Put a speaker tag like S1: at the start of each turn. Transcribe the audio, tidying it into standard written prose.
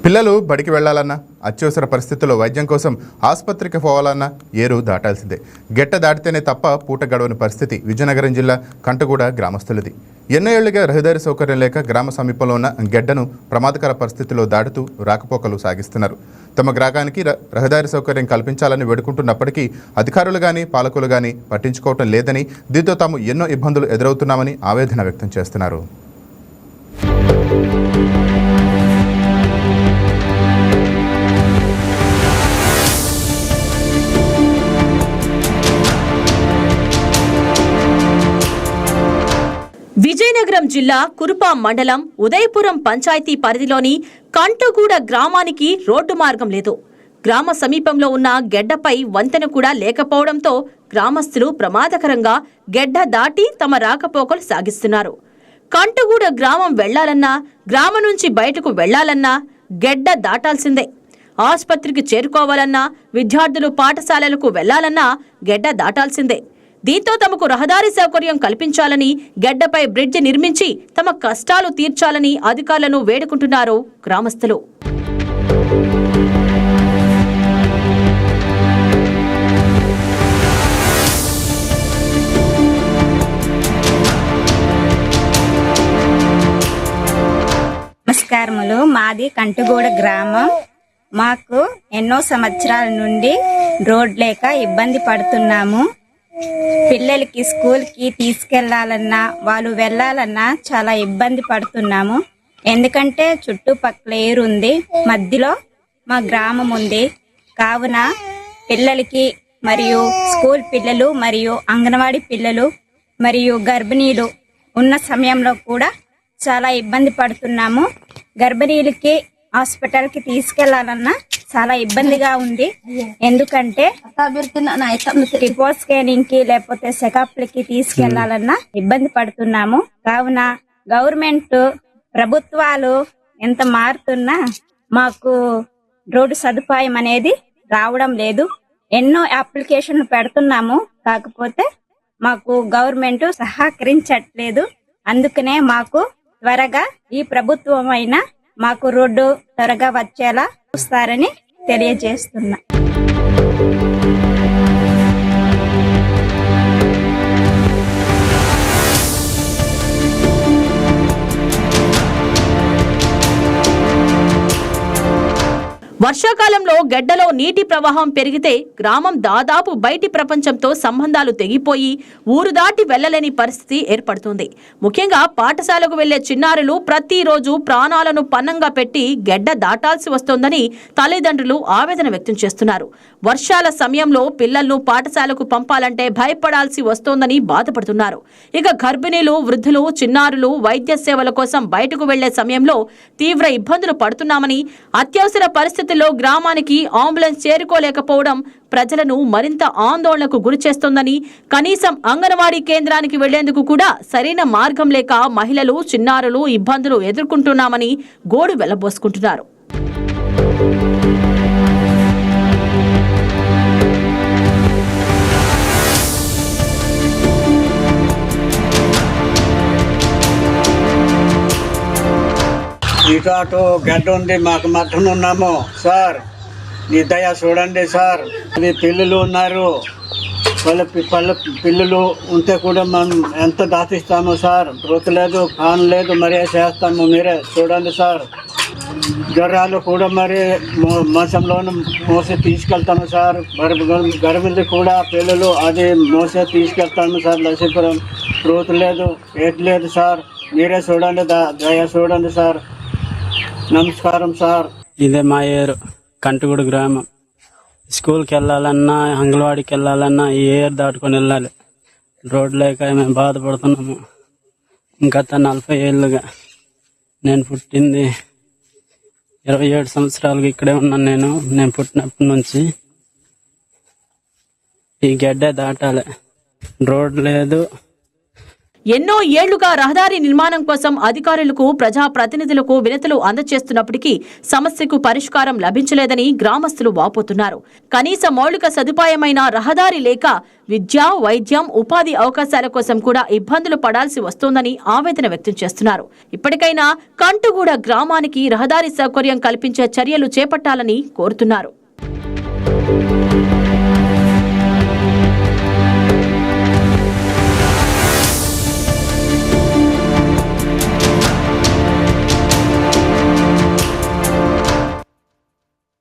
S1: పిల్లలు బడికి వెళ్లాలన్నా అత్యవసర పరిస్థితుల్లో వైద్యం కోసం ఆసుపత్రికి పోవాలన్నా ఏరు దాటాల్సిందే. గెట్ట దాటితేనే తప్ప పూట గడవని పరిస్థితి విజయనగరం జిల్లా కంటగూడ గ్రామస్తులది. ఎన్నో ఏళ్లుగా రహదారి సౌకర్యం లేక గ్రామ సమీపంలో ఉన్న గెడ్డను ప్రమాదకర పరిస్థితిలో దాటుతూ రాకపోకలు సాగిస్తున్నారు. తమ గ్రామానికి రహదారి సౌకర్యం కల్పించాలని వేడుకుంటున్నప్పటికీ అధికారులు కానీ పాలకులు కానీ పట్టించుకోవటం లేదని, దీంతో తాము ఎన్నో ఇబ్బందులు ఎదురవుతున్నామని ఆవేదన వ్యక్తం చేస్తున్నారు.
S2: విజయనగరం జిల్లా కురుపాం మండలం ఉదయపురం పంచాయతీ పరిధిలోని కంటగూడ గ్రామానికి రోడ్డు మార్గం లేదు. గ్రామ సమీపంలో ఉన్న గెడ్డపై వంతెన కూడా లేకపోవడంతో గ్రామస్తులు ప్రమాదకరంగా గెడ్డ దాటి తమ రాకపోకలు సాగిస్తున్నారు. కంటగూడ గ్రామం వెళ్లాలన్నా, గ్రామం నుంచి బయటకు వెళ్లాలన్నా గెడ్డ దాటాల్సిందే. ఆసుపత్రికి చేరుకోవాలన్నా, విద్యార్థులు పాఠశాలలకు వెళ్లాలన్నా గెడ్డ దాటాల్సిందే. దీంతో తమకు రహదారి సౌకర్యం కల్పించాలని, గెడ్డపై బ్రిడ్జి నిర్మించి తమ కష్టాలు తీర్చాలని అధికారులను వేడుకుంటున్నారు గ్రామస్తులు.
S3: నమస్కారములు. మాది కంటగూడ గ్రామం. మాకు ఎన్నో సంవత్సరాల నుండి రోడ్ లేక ఇబ్బంది పడుతున్నాము. పిల్లలకి స్కూల్కి తీసుకెళ్లాలన్నా, వాళ్ళు వెళ్ళాలన్నా చాలా ఇబ్బంది పడుతున్నాము. ఎందుకంటే చుట్టుపక్కల ఏరు ఉంది, మధ్యలో మా గ్రామం ఉంది. కావున పిల్లలకి మరియు స్కూల్ పిల్లలు మరియు అంగన్వాడీ పిల్లలు మరియు గర్భిణీలు ఉన్న సమయంలో కూడా చాలా ఇబ్బంది పడుతున్నాము. గర్భిణీలకి హాస్పిటల్కి తీసుకెళ్లాలన్నా చాలా ఇబ్బందిగా ఉంది. ఎందుకంటే రిపోర్ట్ స్కానింగ్ కి లేకపోతే చెకప్లకి తీసుకెళ్లాలన్నా ఇబ్బంది పడుతున్నాము. కావున గవర్నమెంట్ ప్రభుత్వాలు ఎంత మారుతున్నా మాకు రోడ్డు సదుపాయం అనేది రావడం లేదు. ఎన్నో అప్లికేషన్లు పెడుతున్నాము, కాకపోతే మాకు గవర్నమెంట్ సహకరించట్లేదు. అందుకనే మాకు త్వరగా ఈ ప్రభుత్వం అయినా మాకు రోడ్డు త్వరగా వచ్చేలా చూస్తారని తెలియజేస్తున్నా.
S2: వర్షాకాలంలో గెడ్డలో నీటి ప్రవాహం పెరిగితే గ్రామం దాదాపు బయటి ప్రపంచంతో సంబంధాలు తెగిపోయి ఊరు దాటి వెళ్లలేని పరిస్థితి ఏర్పడుతుంది. ముఖ్యంగా పాఠశాలకు వెళ్లే చిన్నారులు ప్రతిరోజు ప్రాణాలను పన్నంగా పెట్టి గెడ్డ దాటాల్సి వస్తోందని తల్లిదండ్రులు ఆవేదన వ్యక్తం చేస్తున్నారు. వర్షాల సమయంలో పిల్లలను పాఠశాలకు పంపాలంటే భయపడాల్సి వస్తోందని బాధపడుతున్నారు. ఇక గర్భిణీలు, వృద్ధులు, చిన్నారులు వైద్య సేవల కోసం బయటకు వెళ్లే సమయంలో తీవ్ర ఇబ్బందులు పడుతున్నామని, అత్యవసర పరిస్థితుల్లో గ్రామానికి అంబులెన్స్ చేరుకోలేకపోవడం ప్రజలను మరింత ఆందోళనకు గురిచేస్తోందని, కనీసం అంగన్వాడీ కేంద్రానికి వెళ్లేందుకు కూడా సరైన మార్గం లేక మహిళలు, చిన్నారులు ఇబ్బందులు ఎదుర్కొంటున్నామని గోడు వెళ్లబోసుకుంటున్నారు.
S4: ఇటు గడ్డ ఉంది, మాకు మట్టం ఉన్నాము సార్. నీ దయ చూడండి సార్. అది పిల్లలు ఉన్నారు, వాళ్ళ పిల్లలు ఉంటే కూడా మనం ఎంత దాటిస్తాము సార్. బ్రతలేదు, కాన్ లేదు, మరే చేస్తాము. మీరే చూడండి సార్. జ్వరాలు కూడా మరి మోసంలోనూ మోసే తీసుకెళ్తాము సార్. గర్భిణి కూడా పిల్లలు అది మోసే తీసుకెళ్తాము సార్. లక్ష్మీపురం బ్రతలేదు, ఏట్లేదు సార్. మీరే చూడండి, దయ చూడండి సార్. నమస్కారం సార్.
S5: ఇదే మా ఏరు కంటగూడ గ్రామం. స్కూల్కి వెళ్ళాలన్నా, అంగన్వాడికి వెళ్ళాలన్నా ఈ ఏరు దాటుకొని వెళ్ళాలి. రోడ్ లేక మేము బాధపడుతున్నాము. గత 40 ఏళ్ళుగా నేను పుట్టింది 27 సంవత్సరాలుగా ఇక్కడే ఉన్నాను. నేను పుట్టినప్పటి నుంచి ఈ గడ్డ దాటాలి, రోడ్ లేదు.
S2: ఎన్నో ఏళ్లుగా రహదారి నిర్మాణం కోసం అధికారులకు ప్రజాప్రతినిధులకు వినతులు అందజేస్తున్నప్పటికీ సమస్యకు పరిష్కారం లభించలేదని గ్రామస్తులు వాపోతున్నారు. కనీస మౌలిక సదుపాయమైన రహదారి లేక విద్య, వైద్యం, ఉపాధి అవకాశాల కోసం కూడా ఇబ్బందులు పడాల్సి వస్తోందని ఆవేదన వ్యక్తం చేస్తున్నారు. ఇప్పటికైనా కంటుగూడ గ్రామానికి రహదారి సౌకర్యం కల్పించే చర్యలు చేపట్టాలని కోరుతున్నారు.